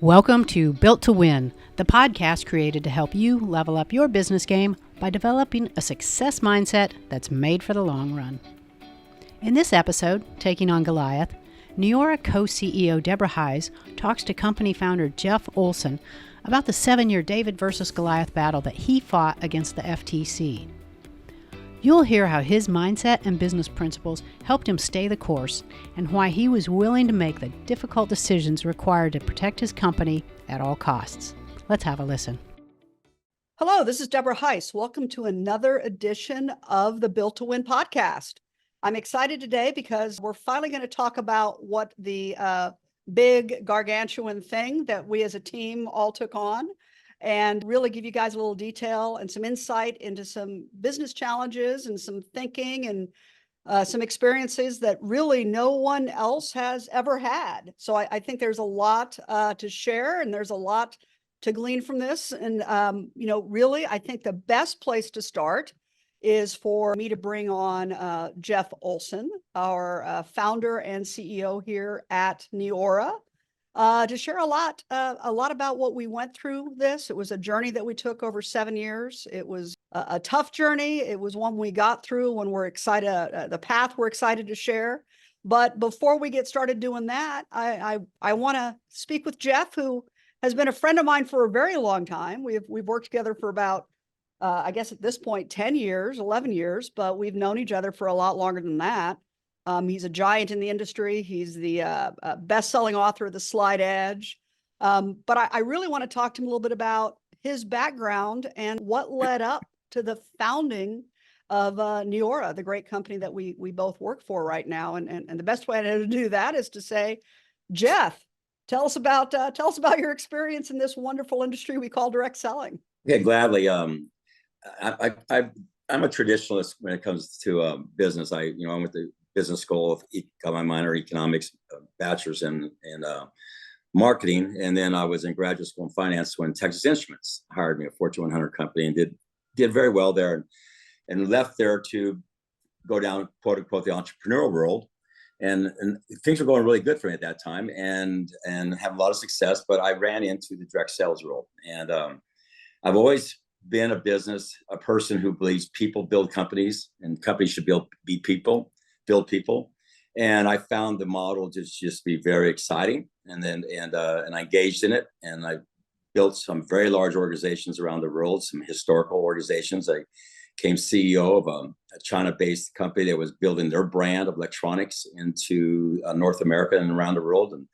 Welcome to Built to Win, the podcast created to help you level up your business game by developing a success mindset that's made for the long run. In this episode, Taking on Goliath, Neora co-CEO Deborah Heiss talks to company founder Jeff Olson about the 7-year David versus Goliath battle that he fought against the FTC. You'll hear how his mindset and business principles helped him stay the course and why he was willing to make the difficult decisions required to protect his company at all costs. Let's have a listen. Hello, this is Deborah Heiss. Welcome to another edition of the Built to Win podcast. I'm excited today because we're finally going to talk about what the big gargantuan thing that we as a team all took on, and really give you guys a little detail and some insight into some business challenges and some thinking and some experiences that really no one else has ever had. So I think there's a lot to share, and there's a lot to glean from this. And, really, I think the best place to start is for me to bring on Jeff Olson, our founder and CEO here at Neora, to share a lot about what we went through this. It was a journey that we took over 7 years. It was a tough journey. It was one we got through when we're excited, the path we're excited to share. But before we get started doing that, I want to speak with Jeff, who has been a friend of mine for a very long time. We've worked together for about, I guess at this point, 10 years, 11 years, but we've known each other for a lot longer than that. He's a giant in the industry. He's the best-selling author of The Slide Edge. But I really want to talk to him a little bit about his background and what led up to the founding of Neora, the great company that we both work for right now. And the best way to do that is to say, Jeff, tell us about your experience in this wonderful industry we call direct selling. Yeah, gladly. I'm a traditionalist when it comes to business. I went to business school, got my minor in economics, bachelor's in marketing, and then I was in graduate school in finance when Texas Instruments hired me, a Fortune 100 company, and did very well there, and left there to go down, quote unquote, the entrepreneurial world, and things were going really good for me at that time, and have a lot of success. But I ran into the direct sales world, and I've always been a person who believes people build companies, and companies should build people. And I found the model to just be very exciting. And I engaged in it, and I built some very large organizations around the world, some historical organizations. I became CEO of a China-based company that was building their brand of electronics into North America and around the world. And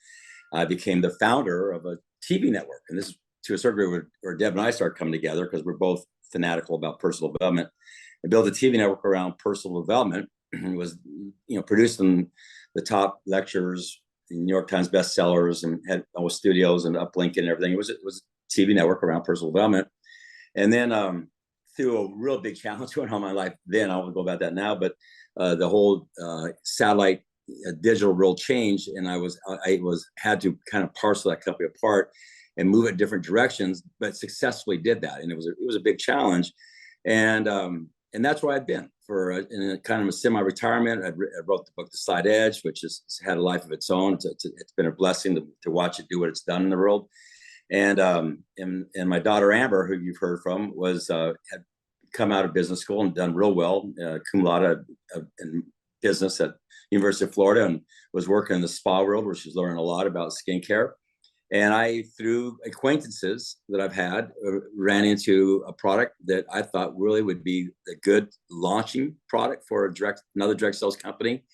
I became the founder of a TV network. And this is to a certain degree where Deb and I started coming together, because we're both fanatical about personal development, and built a TV network around personal development. It was, producing the top lectures, the New York Times bestsellers, and had all studios and uplink and everything. It was a TV network around personal development. And then through a real big challenge going on in my life, then I won't go about that now, but the whole satellite digital world changed, and I had to kind of parcel that company apart and move it in different directions, but successfully did that. And it was a big challenge. And that's where I've been for in a kind of a semi-retirement. I wrote the book, The Slide Edge, which has had a life of its own. It's been a blessing to watch it do what it's done in the world. And my daughter, Amber, who you've heard from, had come out of business school and done real well, cum laude in business at University of Florida, and was working in the spa world, where she's learning a lot about skincare. And I, through acquaintances that I've had, ran into a product that I thought really would be a good launching product for another direct sales company.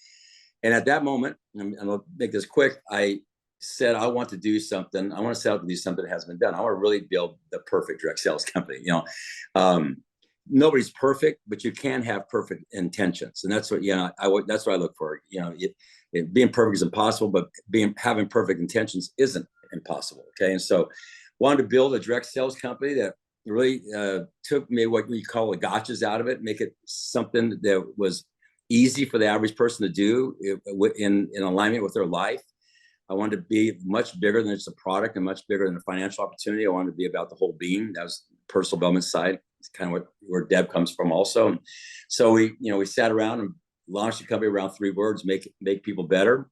And at that moment, and I'll make this quick, I said, I want to do something. I want to set out to do something that hasn't been done. I want to really build the perfect direct sales company. Nobody's perfect, but you can have perfect intentions. And that's what, that's what I look for. Being perfect is impossible, but having perfect intentions isn't impossible. Okay. And so wanted to build a direct sales company that really took me what we call the gotchas out of it, make it something that was easy for the average person to do in alignment with their life. I wanted to be much bigger than just a product and much bigger than a financial opportunity. I wanted to be about the whole being. That was the personal development side. It's kind of where Deb comes from also. And so we sat around and launched a company around 3 words: make people better.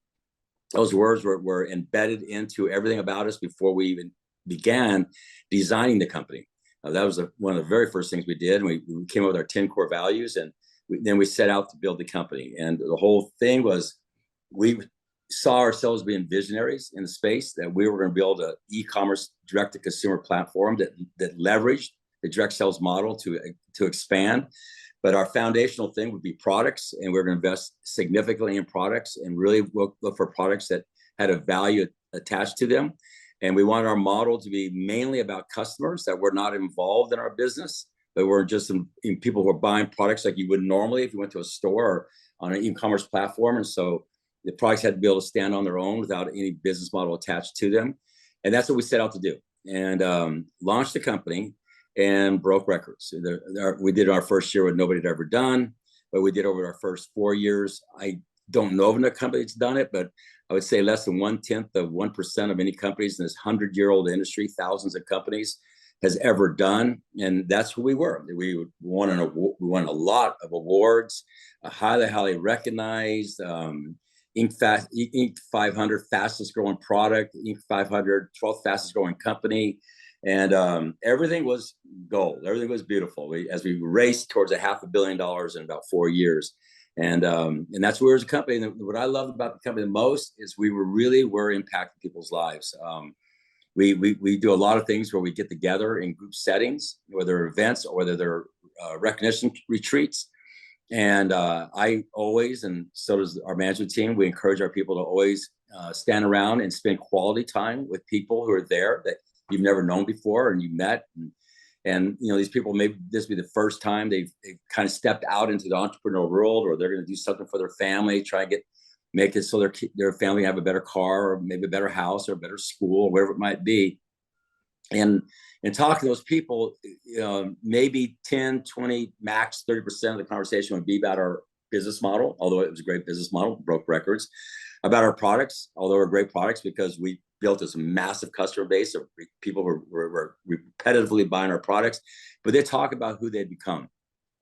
those words were embedded into everything about us before we even began designing the company. That was one of the very first things we did. And we came up with our 10 core values, and then we set out to build the company. And the whole thing was, we saw ourselves being visionaries in the space, that we were going to build an e-commerce direct-to-consumer platform that leveraged the direct sales model to expand. But our foundational thing would be products, and we're going to invest significantly in products and really look for products that had a value attached to them. And we want our model to be mainly about customers that were not involved in our business, but we're just in people who are buying products like you would normally if you went to a store or on an e-commerce platform. And so the products had to be able to stand on their own without any business model attached to them. And that's what we set out to do, and launched the company and broke records. We did our first year what nobody had ever done, but we did over our first 4 years. I don't know of another company that's done it, but I would say less than 1/10 of any companies in this 100-year-old industry, thousands of companies, has ever done. And that's who we were. We won a lot of awards, highly recognized. Inc. 500 fastest growing product, Inc. 500 12th fastest growing company. And everything was gold. Everything was beautiful. As we raced towards $500 million in about 4 years. And that's where as a company, and what I love about the company the most is we were impacting people's lives. We do a lot of things where we get together in group settings, whether they're events or whether they're recognition retreats. And I always, and so does our management team, we encourage our people to always stand around and spend quality time with people who are there that you've never known before and you met. And these people, maybe this will be the first time they've kind of stepped out into the entrepreneurial world, or they're going to do something for their family, try and make it so their family have a better car, or maybe a better house, or a better school, or whatever it might be. And talking to those people, maybe 10, 20, max 30% of the conversation would be about our business model, although it was a great business model, broke records, about our products, although they're great products because we built this massive customer base of people who were repetitively buying our products. But they talk about who they'd become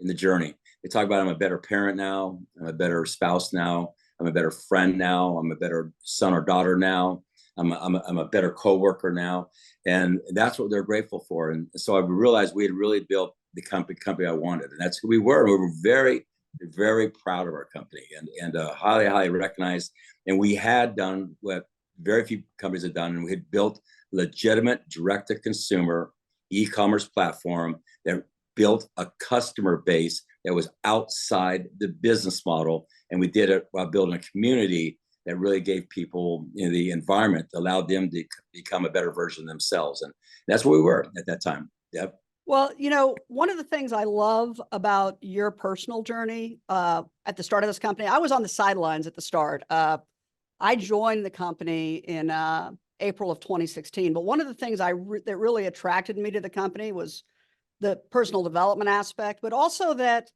in the journey. They talk about, I'm a better parent now, I'm a better spouse now, I'm a better friend now, I'm a better son or daughter now, I'm a better coworker now. And that's what they're grateful for. And so I realized we had really built the company I wanted. And that's who we were. And we were very, very proud of our company, and highly recognized. And we had done what very few companies had done. And we had built legitimate direct-to-consumer e-commerce platform that built a customer base that was outside the business model. And we did it while building a community that really gave people the environment that allowed them to become a better version of themselves. And that's where we were at that time. Yep. Well, one of the things I love about your personal journey at the start of this company, I was on the sidelines at the start. I joined the company in April of 2016. But one of the things that really attracted me to the company was the personal development aspect, but also that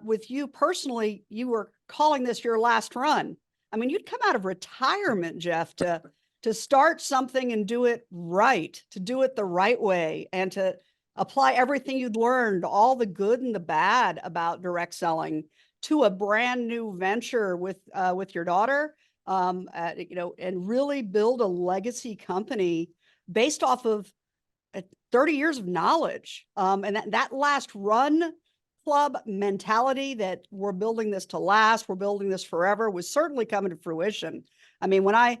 with you personally, you were calling this your last run. I mean, you'd come out of retirement, Jeff, to start something and do it right, to do it the right way, and to apply everything you'd learned, all the good and the bad about direct selling, to a brand new venture with your daughter, and really build a legacy company based off of 30 years of knowledge. And that last run club mentality that we're building this to last, we're building this forever, was certainly coming to fruition. I mean, when I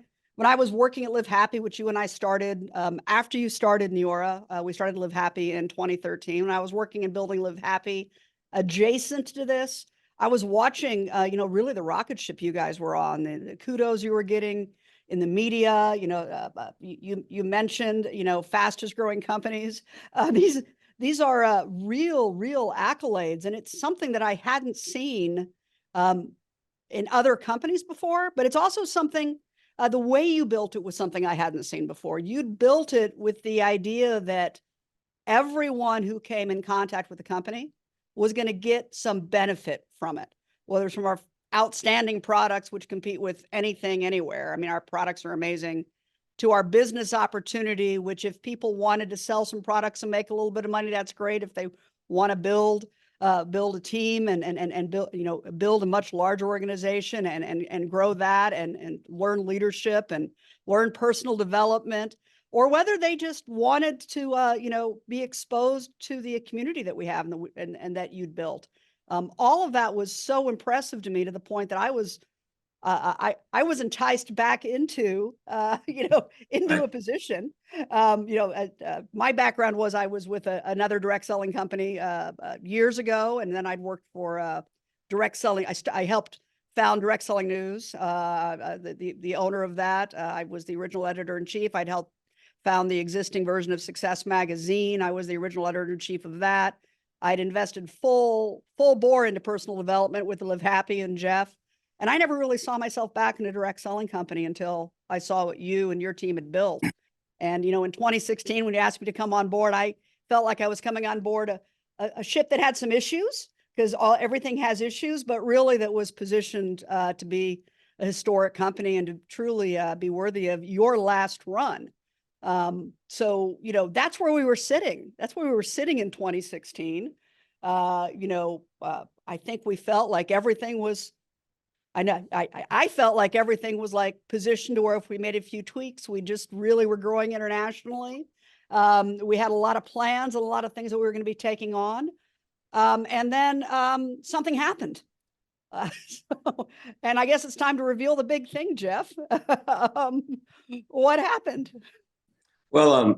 was working at Live Happy, which you and I started after you started Neora, we started Live Happy in 2013. When I was working and building Live Happy adjacent to this, I was watching, really the rocket ship you guys were on, the kudos you were getting in the media. You mentioned, fastest growing companies. These are real accolades, and it's something that I hadn't seen in other companies before. But it's also something. The way you built it was something I hadn't seen before. You'd built it with the idea that everyone who came in contact with the company was going to get some benefit from it, whether it's from our outstanding products, which compete with anything, anywhere. I mean, our products are amazing, to our business opportunity, which if people wanted to sell some products and make a little bit of money, that's great. If they want to build build a team and build, build a much larger organization and grow that and learn leadership and learn personal development, or whether they just wanted to, be exposed to the community that we have and that you'd built. All of that was so impressive to me, to the point that I was enticed back into, into a position. My background was I was with another direct selling company years ago, and then I'd worked for direct selling. I helped found Direct Selling News, the owner of that. I was the original editor in chief. I'd helped found the existing version of Success Magazine. I was the original editor in chief of that. I'd invested full bore into personal development with Live Happy and Jeff. And I never really saw myself back in a direct selling company until I saw what you and your team had built. And, in 2016, when you asked me to come on board, I felt like I was coming on board a ship that had some issues, because everything has issues, but really that was positioned to be a historic company and to truly be worthy of your last run. So, that's where we were sitting. That's where we were sitting in 2016. I think we felt like everything was, I felt like everything was like positioned to where if we made a few tweaks, we just really were growing internationally. We had a lot of plans and a lot of things that we were going to be taking on. And then something happened. And I guess it's time to reveal the big thing, Jeff. What happened? Well,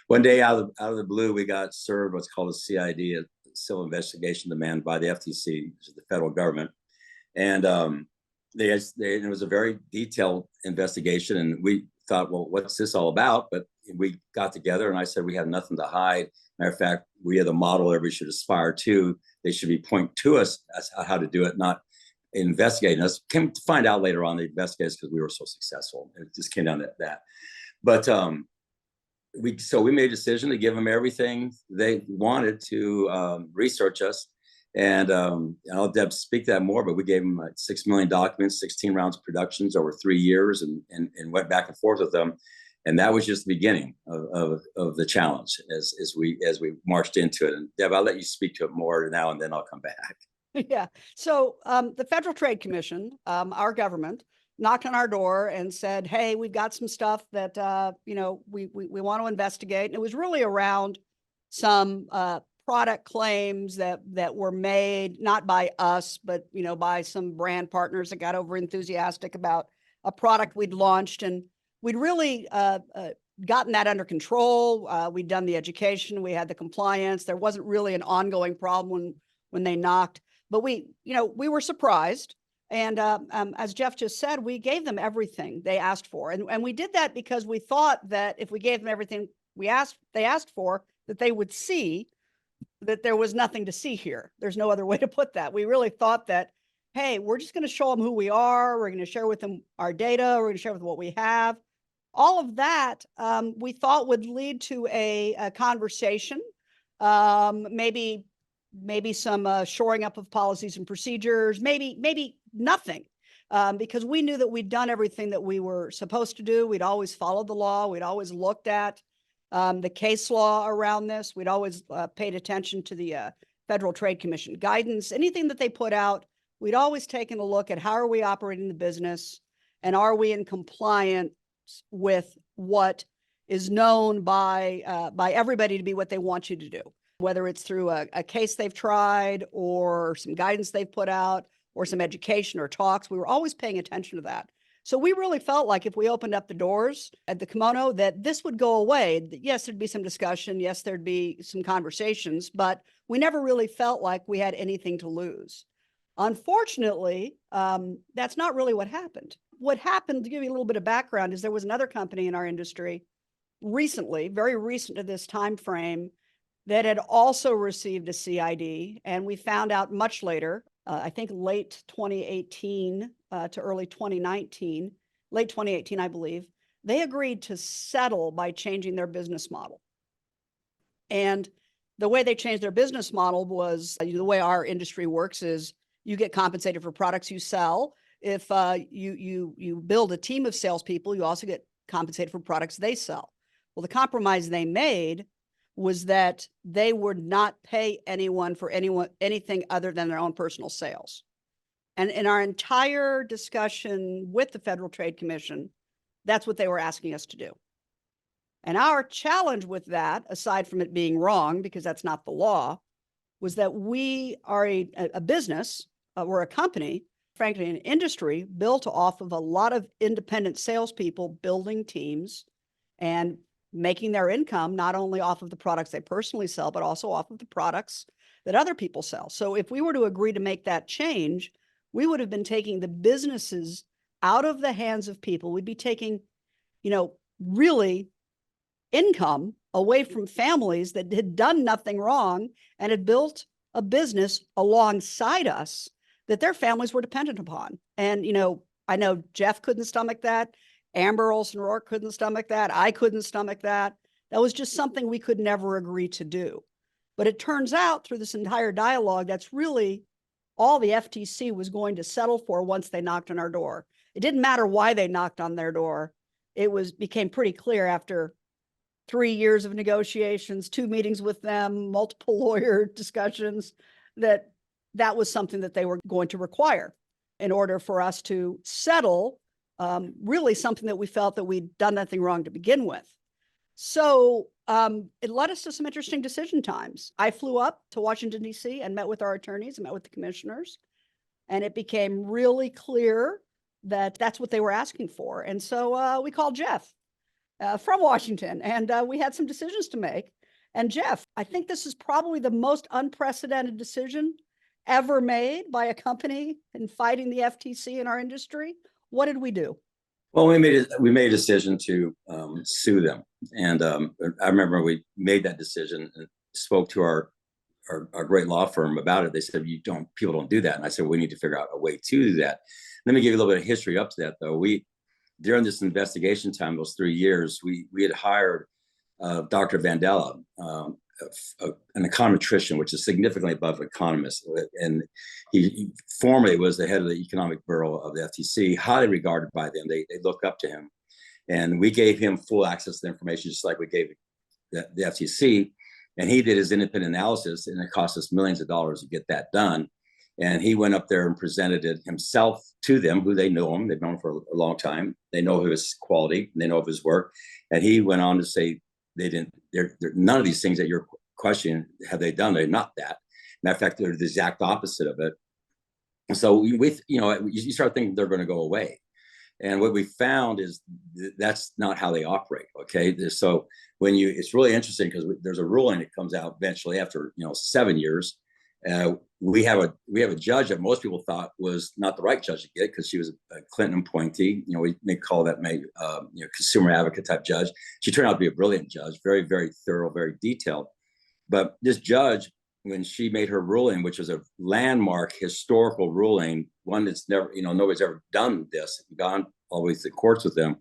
one day out of the blue, we got served what's called a CID, a civil investigation demand by the FTC, which is the federal government. And it was a very detailed investigation. And we thought, well, what's this all about? But we got together and I said, we have nothing to hide. Matter of fact, we are the model everybody should aspire to. They should be pointing to us as how to do it, not investigating us. Came to find out later on they investigated us because we were so successful. It just came down to that. But we made a decision to give them everything they wanted to research us. And I'll Deb speak to that more, but we gave them 6 million documents, 16 rounds of productions over 3 years, and went back and forth with them. And that was just the beginning of the challenge as we marched into it. And Deb, I'll let you speak to it more now, and then I'll come back. Yeah. So the Federal Trade Commission, our government, knocked on our door and said, "Hey, we've got some stuff that we want to investigate." And it was really around some product claims that were made not by us, but by some brand partners that got over enthusiastic about a product we'd launched, and we'd really gotten that under control. We'd done the education, we had the compliance. There wasn't really an ongoing problem when they knocked, but we were surprised. And as Jeff just said, we gave them everything they asked for, and we did that because we thought that if we gave them everything they asked for, that they would see that there was nothing to see here. There's no other way to put that. We really thought that, hey, we're just going to show them who we are. We're going to share with them our data. We're going to share with them what we have. All of that we thought would lead to a conversation, maybe some shoring up of policies and procedures, maybe nothing, because we knew that we'd done everything that we were supposed to do. We'd always followed the law. We'd always looked at the case law around this. We'd always paid attention to the Federal Trade Commission guidance, anything that they put out. We'd always taken a look at how are we operating the business, and are we in compliance with what is known by everybody to be what they want you to do, whether it's through a case they've tried or some guidance they've put out or some education or talks. We were always paying attention to that. So we really felt like if we opened up the doors at the kimono, that this would go away. Yes, there'd be some discussion. Yes, there'd be some conversations, but we never really felt like we had anything to lose. Unfortunately, that's not really what happened. What happened, to give you a little bit of background, is there was another company in our industry recently, very recent to this time frame, that had also received a CID, and we found out much later, I think late 2018 to early 2019, late 2018, I believe, they agreed to settle by changing their business model. And the way they changed their business model was, the way our industry works is you get compensated for products you sell. If you build a team of salespeople, you also get compensated for products they sell. Well, the compromise they made was that they would not pay anyone for anything other than their own personal sales. And in our entire discussion with the Federal Trade Commission, that's what they were asking us to do. And our challenge with that, aside from it being wrong, because that's not the law, was that we are a business, we're a company, frankly, an industry built off of a lot of independent salespeople building teams and making their income not only off of the products they personally sell, but also off of the products that other people sell. So if we were to agree to make that change, we would have been taking the businesses out of the hands of people. We'd be taking, really income away from families that had done nothing wrong and had built a business alongside us that their families were dependent upon. And, I know Jeff couldn't stomach that. Amber Olson Rourke couldn't stomach that. I couldn't stomach that. That was just something we could never agree to do. But it turns out through this entire dialogue, that's really all the FTC was going to settle for once they knocked on our door. It didn't matter why they knocked on their door. It became pretty clear after 3 years of negotiations, 2 meetings with them, multiple lawyer discussions, that was something that they were going to require in order for us to settle really something that we felt that we'd done nothing wrong to begin with. So it led us to some interesting decision times. I flew up to Washington, D.C. and met with our attorneys and met with the commissioners. And it became really clear that that's what they were asking for. And so we called Jeff from Washington, and we had some decisions to make. And Jeff, I think this is probably the most unprecedented decision ever made by a company in fighting the FTC in our industry. What did we do? Well, we made a decision to sue them, and I remember we made that decision and spoke to our great law firm about it. They said, people don't do that, and I said, we need to figure out a way to do that. Let me give you a little bit of history up to that, though. During this investigation time, those 3 years, we had hired Dr. Vandella, an econometrician, which is significantly above economist. And he formerly was the head of the economic bureau of the FTC, highly regarded by them. They look up to him. And we gave him full access to the information, just like we gave the FTC. And he did his independent analysis, and it cost us millions of dollars to get that done. And he went up there and presented it himself to them, who they know him. They've known him for a long time. They know his quality. They know of his work. And he went on to say, none of these things that you're questioning have they done. They're not that. Matter of fact, they're the exact opposite of it. And so you start thinking they're going to go away. And what we found is that's not how they operate. Okay. So it's really interesting because there's a ruling that comes out eventually after 7 years. We have a judge that most people thought was not the right judge to get because she was a Clinton appointee. We may call that consumer advocate type judge. She turned out to be a brilliant judge, very, very thorough, very detailed. But this judge, when she made her ruling, which was a landmark historical ruling, one that's never, nobody's ever done this, gone all the way to the courts with them.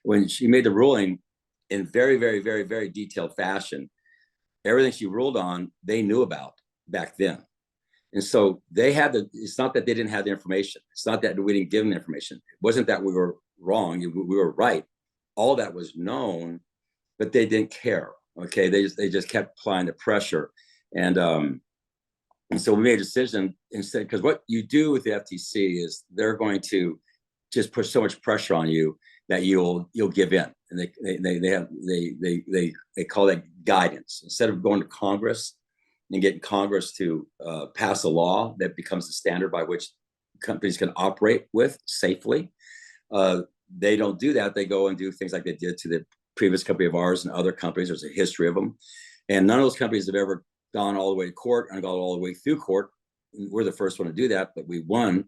When she made the ruling in very, very, very, very detailed fashion, everything she ruled on, they knew about back then. And so it's not that they didn't have the information. It's not that we didn't give them the information. It wasn't that we were wrong. We were right. All that was known, but they didn't care. Okay. They just kept applying the pressure. And so we made a decision instead, because what you do with the FTC is they're going to just put so much pressure on you that you'll give in. And they call that guidance. Instead of going to Congress and getting Congress to pass a law that becomes the standard by which companies can operate with safely, they don't do that. They go and do things like they did to the previous company of ours and other companies. There's a history of them. And none of those companies have ever gone all the way to court and gone all the way through court. We're the first one to do that, but we won.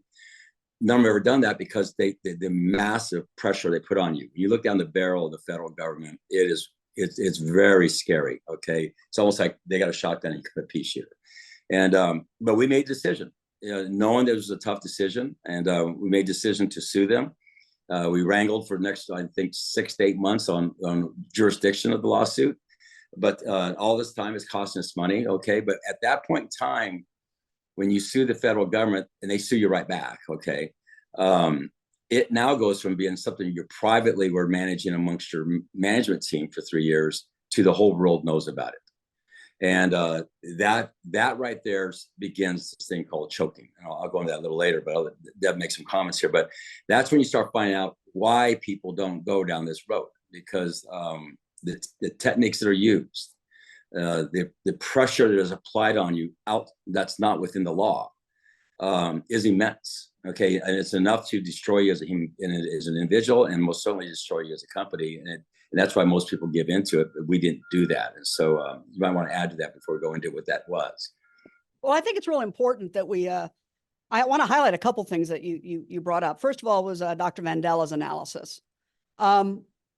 None have ever done that because the massive pressure they put on you. You look down the barrel of the federal government, it's very scary. Okay. It's almost like they got a shotgun and a pea shooter. And, but we made a decision, knowing that it was a tough decision. And we made a decision to sue them. We wrangled for the next, I think, 6 to 8 months on jurisdiction of the lawsuit. But all this time is costing us money. Okay. But at that point in time, when you sue the federal government and they sue you right back, okay, it now goes from being something you privately were managing amongst your management team for 3 years to the whole world knows about it. And that right there begins this thing called choking. And I'll go into that a little later, but Deb make some comments here. But that's when you start finding out why people don't go down this road, because the techniques that are used, the pressure that is applied on you that's not within the law, is immense. Okay, and it's enough to destroy you as a human, as an individual, and most certainly destroy you as a company. And that's why most people give into it. But we didn't do that, and so you might want to add to that before we go into what that was. Well, I think it's really important that we. I want to highlight a couple things that you brought up. First of all, was Dr. Vandela's analysis.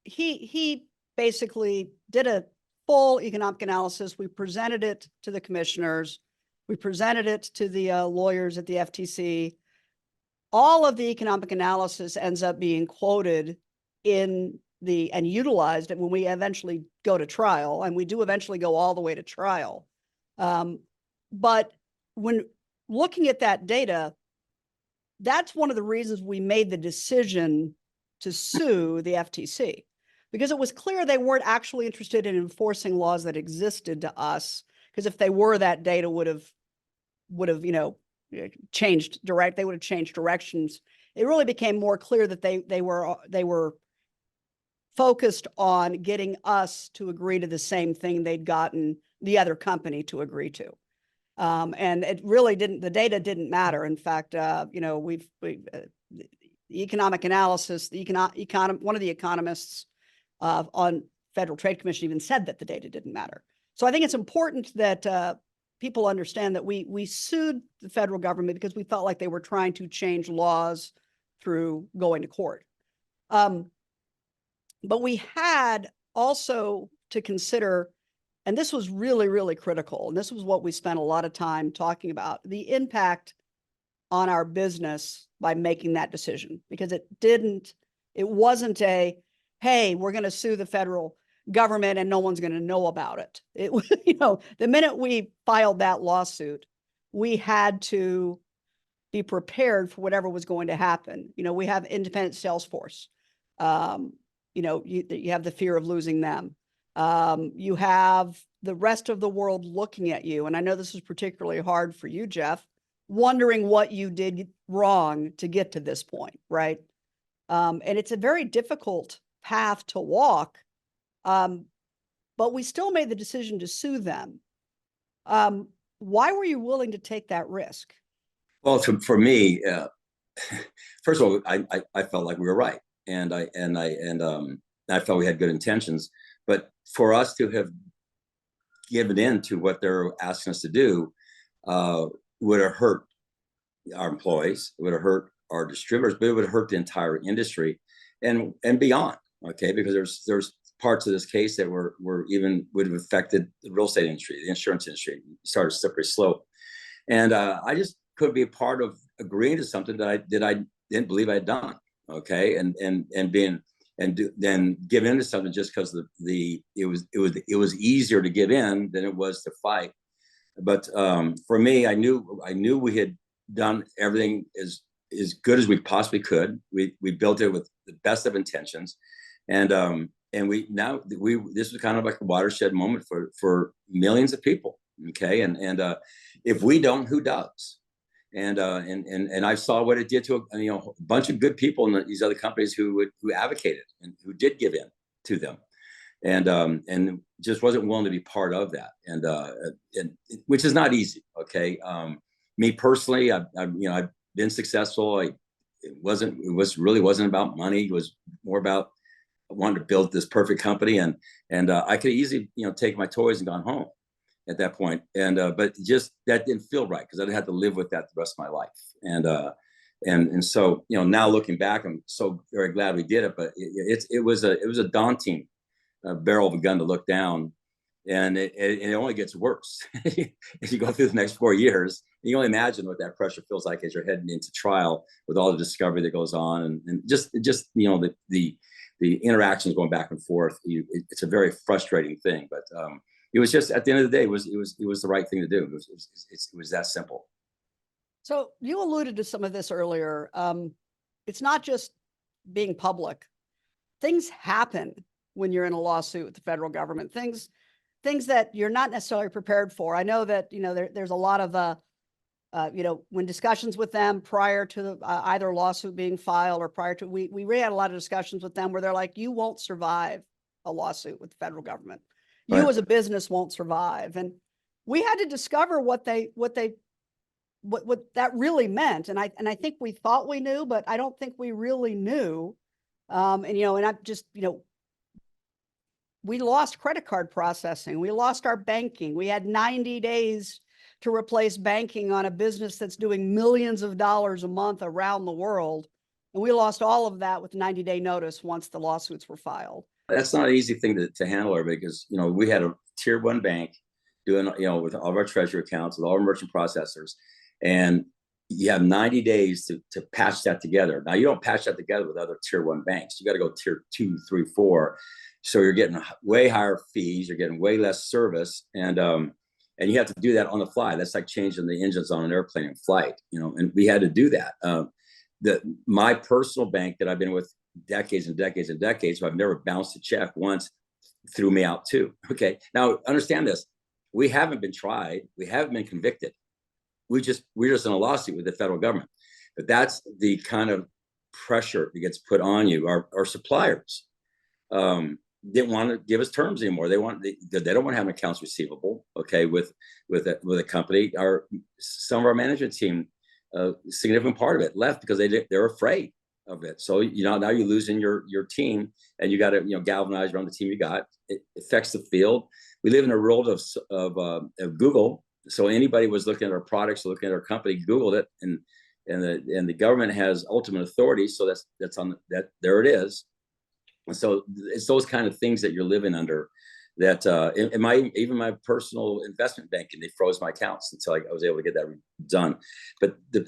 He basically did a full economic analysis. We presented it to the commissioners. We presented it to the lawyers at the FTC. All of the economic analysis ends up being quoted and utilized when we eventually go to trial, and we do eventually go all the way to trial. But when looking at that data, that's one of the reasons we made the decision to sue the FTC, because it was clear they weren't actually interested in enforcing laws that existed to us. Because if they were, that data would have changed they would have changed directions. It really became more clear that they were focused on getting us to agree to the same thing they'd gotten the other company to agree to. And it really didn't, the data didn't matter. In fact, the economic analysis, one of the economists on Federal Trade Commission even said that the data didn't matter. So I think it's important that people understand that we sued the federal government because we felt like they were trying to change laws through going to court. But we had also to consider, and this was really, really critical, and this was what we spent a lot of time talking about, the impact on our business by making that decision, because it wasn't a, hey, we're going to sue the federal government and no one's going to know about it. It was, the minute we filed that lawsuit, we had to be prepared for whatever was going to happen. We have independent sales force. You have the fear of losing them. You have the rest of the world looking at you. And I know this is particularly hard for you, Jeff, wondering what you did wrong to get to this point, right? And it's a very difficult path to walk. But we still made the decision to sue them. Why were you willing to take that risk? Well, for me, first of all, I felt like we were right, and I felt we had good intentions. But for us to have given in to what they're asking us to do would have hurt our employees, it would have hurt our distributors, but it would have hurt the entire industry and beyond. Okay, because there's parts of this case that would have affected the real estate industry, the insurance industry. It started a slippery slope, and I just couldn't be a part of agreeing to something that I didn't believe I had done. Okay, and then give in to something just because it was easier to give in than it was to fight. But for me, I knew we had done everything as good as we possibly could. We built it with the best of intentions, and this was kind of like a watershed moment for millions of people. Okay, and if we don't, who does? And I saw what it did to a bunch of good people in these other companies who advocated and who did give in to them, and just wasn't willing to be part of that, and which is not easy. Okay, me personally, I've been successful. It really wasn't about money. It was more about I wanted to build this perfect company, and I could easily take my toys and gone home at that point, but just that didn't feel right because I'd had to live with that the rest of my life, and so now looking back, I'm so very glad we did it. But it was a daunting barrel of a gun to look down, and it only gets worse as you go through the next 4 years. You can only imagine what that pressure feels like as you're heading into trial with all the discovery that goes on, and just the interactions going back and forth. It's a very frustrating thing, but it was just at the end of the day, it was the right thing to do. It was that simple. So you alluded to some of this earlier. It's not just being public. Things happen when you're in a lawsuit with the federal government. Things things that you're not necessarily prepared for. I know that, there's a lot of, when discussions with them prior to either lawsuit being filed or prior to, we really had a lot of discussions with them where they're like, you won't survive a lawsuit with the federal government. You Right. as a business won't survive. And we had to discover what that really meant. And I think we thought we knew, but I don't think we really knew. And I'm just, we lost credit card processing. We lost our banking. We had 90 days to replace banking on a business that's doing millions of dollars a month around the world. And we lost all of that with 90-day notice once the lawsuits were filed. That's not an easy thing to handle, because, we had a tier 1 bank doing, with all of our treasury accounts, with all our merchant processors, and you have 90 days to patch that together. Now, you don't patch that together with other tier 1 banks. You got to go tier 2, 3, 4. So you're getting way higher fees. You're getting way less service. And you have to do that on the fly. That's like changing the engines on an airplane in flight, and we had to do that. My personal bank that I've been with decades and decades and decades, who I've never bounced a check once, threw me out too. Okay. Now, understand this. We haven't been tried. We haven't been convicted. We're just in a lawsuit with the federal government. But that's the kind of pressure that gets put on you. Our suppliers didn't want to give us terms anymore. They don't want to have an accounts receivable, okay, with a company. Some of our management team, a significant part of it, left because they're afraid of it. So now you're losing your team, and you got to galvanize around the team you got. It affects the field. We live in a world of Google. So anybody was looking at our products, looking at our company, Googled it, and the government has ultimate authority. So that's on that. There it is. And so it's those kind of things that you're living under. That even my personal investment banking, they froze my accounts until I was able to get that done. But the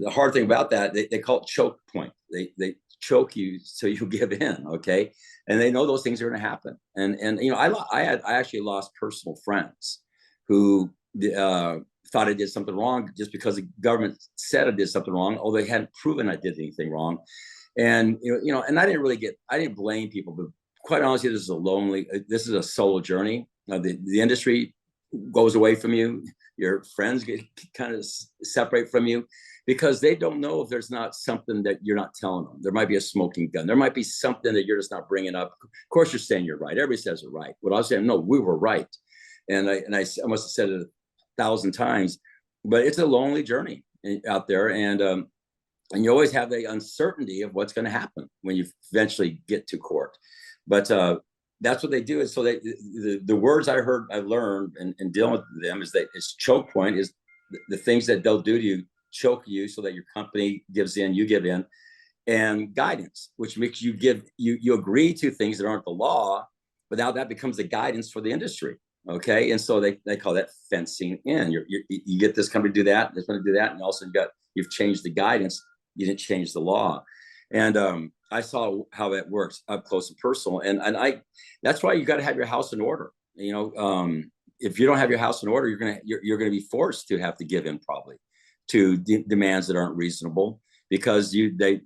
hard thing about that, they call it choke point. They choke you so you give in, okay? And they know those things are going to happen. And I actually lost personal friends who thought I did something wrong just because the government said I did something wrong, although they hadn't proven I did anything wrong. And and I didn't blame people, but quite honestly, this is a solo journey. The industry goes away from you. Your friends get kind of separate from you because they don't know if there's not something that you're not telling them. There might be a smoking gun. There might be something that you're just not bringing up. Of course, you're saying you're right. Everybody says you're right. What I was saying, no, we were right. And I must have said it 1,000 times, but it's a lonely journey out there. And you always have the uncertainty of what's going to happen when you eventually get to court. But that's what they do. Is so the words I've learned and dealing with them is that it's choke point is the things that they'll do to you, choke you so that your company gives in, you give in, and guidance, which makes you you agree to things that aren't the law, but now that becomes the guidance for the industry. Okay. And so they call that fencing in. You get this company to do that, this one to do that, and also you've changed the guidance. You didn't change the law. And I saw how that works up close and personal. And that's why you got to have your house in order. If you don't have your house in order, you're gonna be forced to have to give in probably to demands that aren't reasonable because they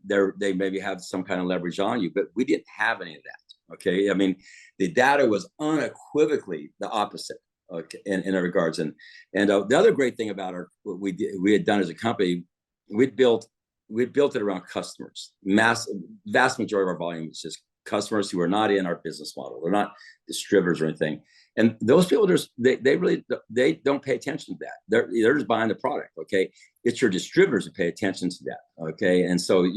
maybe have some kind of leverage on you. But we didn't have any of that. Okay, I mean, the data was unequivocally the opposite. Okay, in regards. And the other great thing about what we had done as a company, we built it around customers. Vast majority of our volume is just customers who are not in our business model. They're not distributors or anything. And those people they don't pay attention to that. They're just buying the product. Okay. It's your distributors who pay attention to that. Okay. And so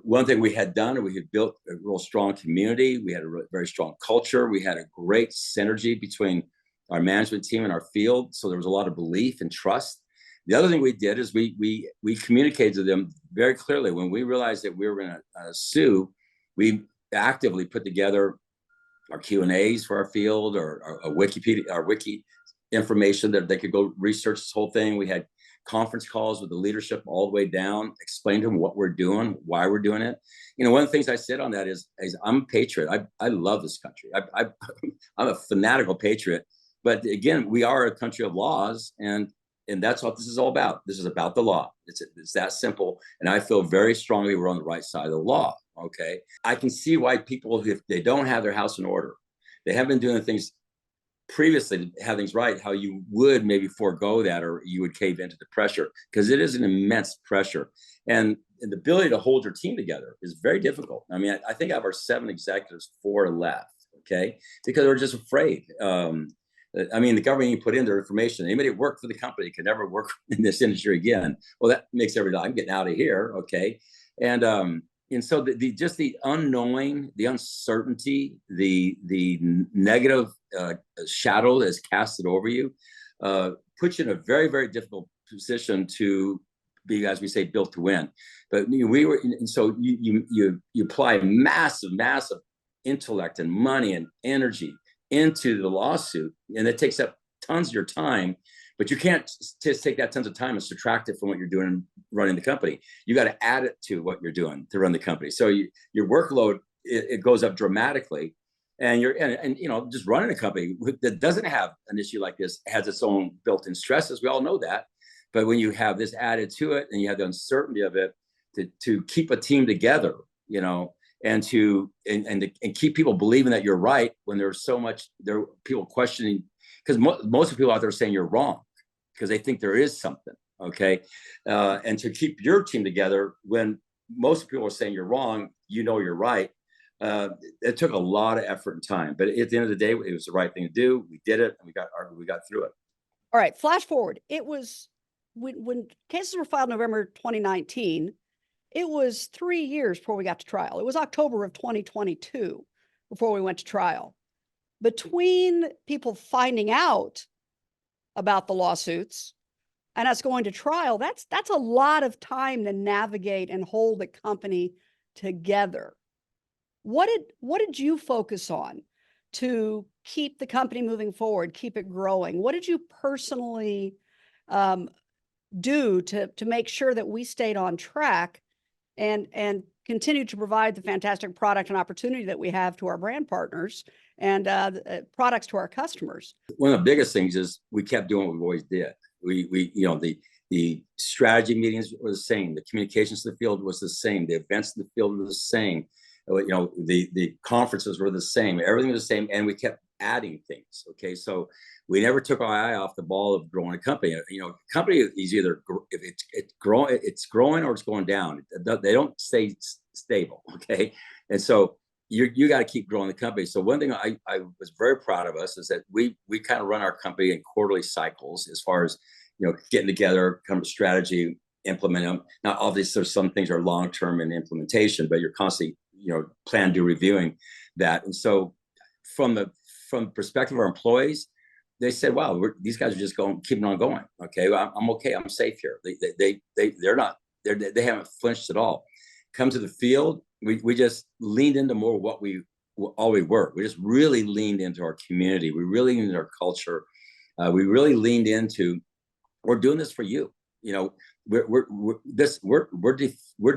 one thing we had done, we had built a real strong community. We had a very strong culture. We had a great synergy between our management team and our field. So there was a lot of belief and trust. The other thing we did is we communicated to them very clearly. When we realized that we were going to sue, we actively put together our Q&As for our field, or our wiki information that they could go research this whole thing. We had conference calls with the leadership all the way down, explain to them what we're doing, why we're doing it. One of the things I said on that is I'm a patriot. I love this country. I'm a fanatical patriot. But again, we are a country of laws, and that's what this is all about. This is about the law. It's that simple. And I feel very strongly we're on the right side of the law. Okay. I can see why people, if they don't have their house in order, they haven't been doing things previously to have things right, how you would maybe forego that, or you would cave into the pressure, because it is an immense pressure. And the ability to hold your team together is very difficult. I mean, I think out of our 7 executives, 4 left, okay, because they're just afraid. I mean, the government you put in their information, anybody that worked for the company can never work in this industry again. Well, that makes everybody, I'm getting out of here, okay? And so just the unknowing, the uncertainty, the negative shadow that's casted over you, puts you in a very, very difficult position to be, as we say, built to win. But we were, and so you apply massive intellect and money and energy into the lawsuit, and it takes up tons of your time. But you can't just take that tons of time and subtract it from what you're doing running the company. You got to add it to what you're doing to run the company. So your workload, it goes up dramatically. And just running a company that doesn't have an issue like this has its own built-in stresses. We all know that. But when you have this added to it, and you have the uncertainty of it, to keep a team together, and keep people believing that you're right when there's so much, there are people questioning, because most of the people out there are saying you're wrong because they think there is something, okay? And to keep your team together when most people are saying you're wrong, you're right. It took a lot of effort and time, but at the end of the day, it was the right thing to do. We did it, and we got through it. All right, flash forward. It was when cases were filed November 2019, it was 3 years before we got to trial. It was October of 2022 before we went to trial. Between people finding out about the lawsuits and us going to trial, that's a lot of time to navigate and hold the company together. What did you focus on to keep the company moving forward, keep it growing? What did you personally do to make sure that we stayed on track and continue to provide the fantastic product and opportunity that we have to our brand partners and products to our customers? One of the biggest things is we kept doing what we always did. The strategy meetings were the same. The communications to the field was the same. The events in the field were the same. The conferences were the same. Everything was the same, and we kept adding things. Okay, so we never took our eye off the ball of growing a company. Company is either if it's growing or it's going down. They don't stay stable. Okay, and so you got to keep growing the company. So one thing I was very proud of us is that we kind of run our company in quarterly cycles as far as getting together, come to strategy, implement them. Now, obviously, there's some things are long term in implementation, but you're constantly plan, do, reviewing that. And so from the perspective of our employees, they said, wow, these guys are just keeping on going. Okay, well, I'm okay. I'm safe here. They haven't flinched at all. Come to the field, we just leaned into more what we were. We just really leaned into our community. We really leaned into our culture. We really leaned into, we're doing this for you. We're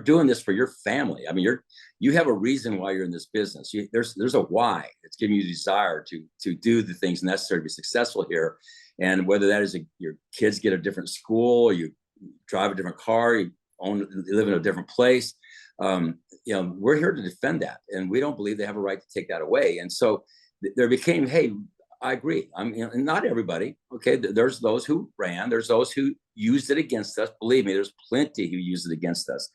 doing this for your family. I mean, you have a reason why you're in this business. There's a why that's giving you desire to do the things necessary to be successful here. And whether that is your kids get a different school, you drive a different car, you live in a different place. We're here to defend that, and we don't believe they have a right to take that away. And so there became, hey, I agree. And not everybody. Okay, there's those who ran. There's those who used it against us. Believe me, there's plenty who use it against us.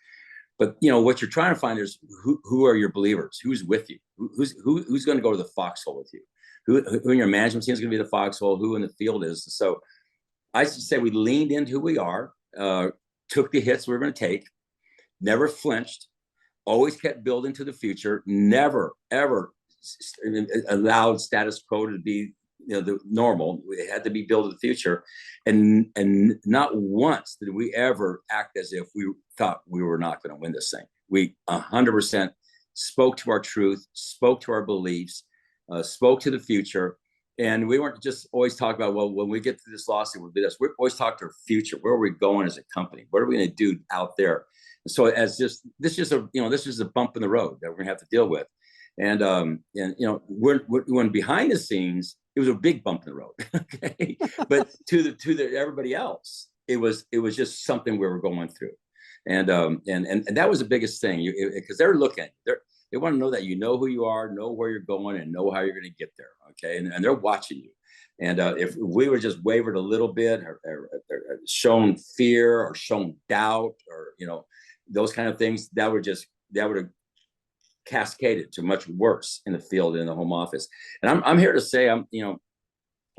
But what you're trying to find is who are your believers? Who's with you? Who's going to go to the foxhole with you? Who in your management team is going to be the foxhole? Who in the field is? So I say we leaned into who we are, took the hits we were going to take, never flinched, always kept building to the future, never ever allowed status quo to be the normal. It had to be built in the future, and not once did we ever act as if we thought we were not going to win this thing. We 100% spoke to our truth, spoke to our beliefs, spoke to the future, and we weren't just always talking about, well, when we get to this lawsuit, we'll do this. We always talk to our future. Where are we going as a company? What are we going to do out there? And so this is a bump in the road that we're going to have to deal with. And when behind the scenes, it was a big bump in the road. Okay, but to everybody else, it was just something we were going through, and that was the biggest thing, because they're looking, they want to know that you know who you are, know where you're going, and know how you're going to get there. Okay, and they're watching you. And if we were just wavered a little bit, or shown fear, or shown doubt, or those kind of things, that would have cascaded to much worse in the field and in the home office. And I'm here to say,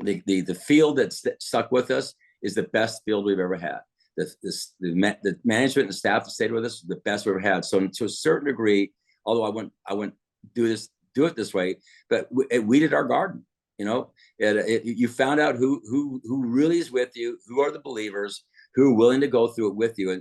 the field that's stuck with us is the best field we've ever had. The management and the staff that stayed with us is the best we've ever had. So to a certain degree, although I wouldn't do it this way, but we did our garden. You found out who really is with you, who are the believers, who are willing to go through it with you,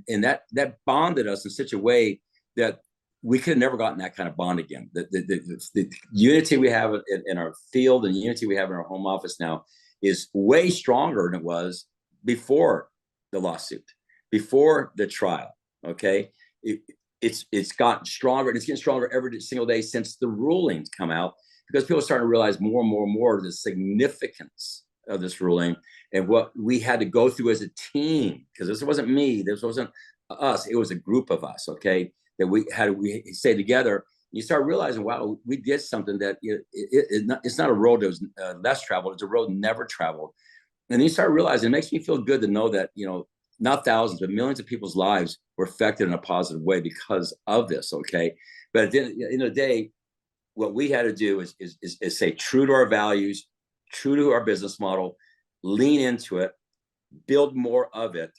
and that bonded us in such a way that we could have never gotten that kind of bond again. The unity we have in our field and the unity we have in our home office now is way stronger than it was before the lawsuit, before the trial. Okay, it's gotten stronger, and it's getting stronger every single day since the rulings come out, because people are starting to realize more and more and more the significance of this ruling and what we had to go through as a team. Because this wasn't me, this wasn't us, it was a group of us. Okay, that we stay together. You start realizing, wow, we did something that it's not a road that was less traveled, it's a road never traveled. And then you start realizing, it makes me feel good to know that, not thousands, but millions of people's lives were affected in a positive way because of this. Okay. But at the end of the day, what we had to do is stay true to our values, true to our business model, lean into it, build more of it,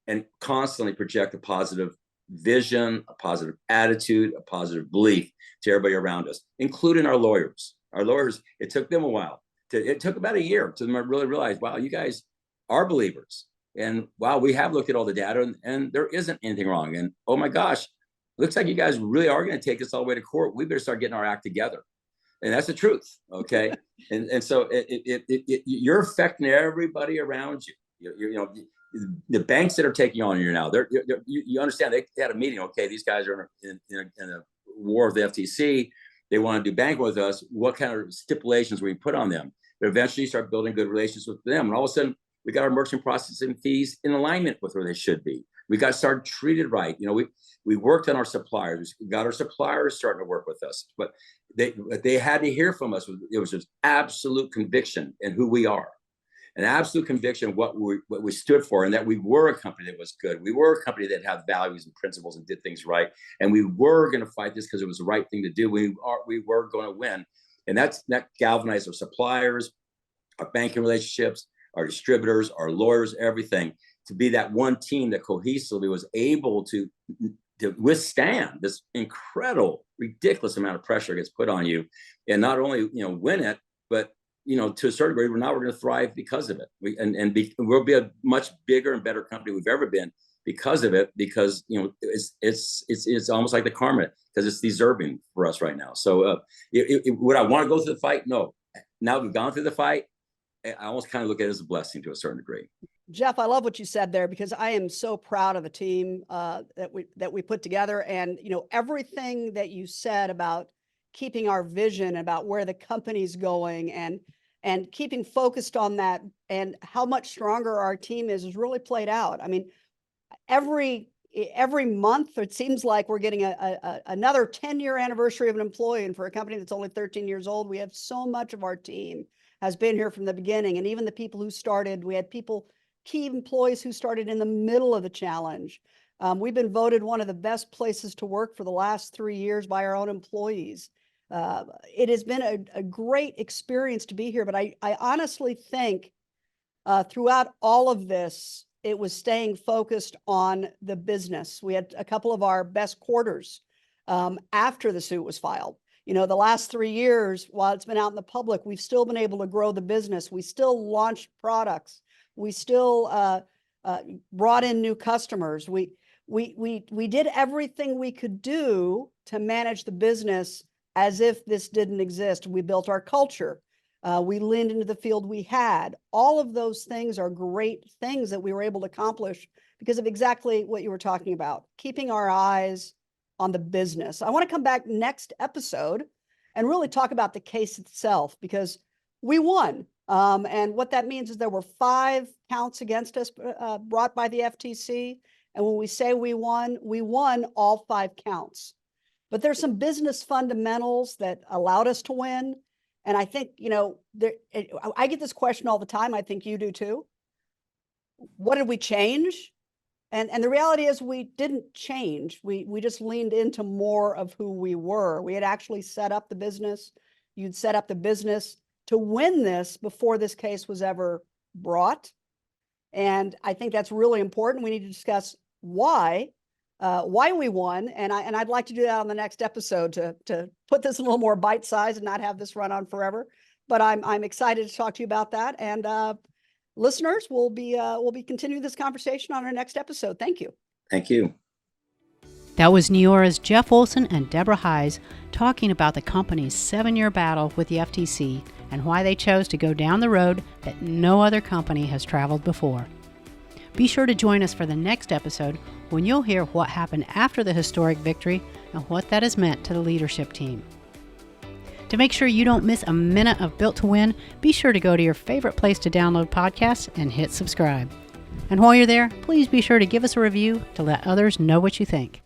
and constantly project a positive vision, a positive attitude, a positive belief to everybody around us, including our lawyers. Our lawyers, it took them a while. It took about a year to really realize, wow, you guys are believers. And wow, we have looked at all the data, and there isn't anything wrong. And oh my gosh, looks like you guys really are going to take us all the way to court. We better start getting our act together. And that's the truth. Okay. and so you're affecting everybody around you. The banks that are taking on you now, you understand, they had a meeting. Okay, these guys are in a war with the FTC. They want to do banking with us. What kind of stipulations we put on them? But eventually you start building good relations with them. And all of a sudden, we got our merchant processing fees in alignment with where they should be. We got started treated right. We worked on our suppliers. We got our suppliers starting to work with us. But they had to hear from us. It was just absolute conviction in who we are. An absolute conviction of what we stood for, and that we were a company that was good. We were a company that had values and principles and did things right. And we were going to fight this because it was the right thing to do. We were going to win. And that galvanized our suppliers, our banking relationships, our distributors, our lawyers, everything, to be that one team that cohesively was able to withstand this incredible, ridiculous amount of pressure gets put on you, and not only win it, but to a certain degree, we're going to thrive because of it. We'll be a much bigger and better company we've ever been because of it. Because it's almost like the karma, because it's deserving for us right now. So would I want to go through the fight? No. Now we've gone through the fight, I almost kind of look at it as a blessing to a certain degree. Jeff, I love what you said there, because I am so proud of the team that we put together. And everything that you said about keeping our vision, about where the company's going, and keeping focused on that, and how much stronger our team is really played out. I mean, every month it seems like we're getting another 10-year anniversary of an employee, and for a company that's only 13 years old, we have so much of our team has been here from the beginning. And even the people who started, we had key employees who started in the middle of the challenge. We've been voted one of the best places to work for the last 3 years by our own employees. It has been a great experience to be here, but I honestly think throughout all of this, it was staying focused on the business. We had a couple of our best quarters after the suit was filed. The last 3 years, while it's been out in the public, we've still been able to grow the business. We still launched products. We still brought in new customers. We did everything we could do to manage the business as if this didn't exist. We built our culture. We leaned into the field we had. All of those things are great things that we were able to accomplish because of exactly what you were talking about, keeping our eyes on the business. I want to come back next episode and really talk about the case itself, because we won. And what that means is there were 5 counts against us brought by the FTC. And when we say we won all 5 counts. But there's some business fundamentals that allowed us to win. And I think, I get this question all the time. I think you do too. What did we change? And the reality is we didn't change. We just leaned into more of who we were. We had actually set up the business. You'd set up the business to win this before this case was ever brought. And I think that's really important. We need to discuss why we won. And I'd like to do that on the next episode to put this a little more bite size and not have this run on forever. But I'm excited to talk to you about that. And listeners, we'll be continuing this conversation on our next episode. Thank you. Thank you. That was Neora's Jeff Olson and Deborah Heise talking about the company's 7-year battle with the FTC and why they chose to go down the road that no other company has traveled before. Be sure to join us for the next episode when you'll hear what happened after the historic victory and what that has meant to the leadership team. To make sure you don't miss a minute of Built to Win, be sure to go to your favorite place to download podcasts and hit subscribe. And while you're there, please be sure to give us a review to let others know what you think.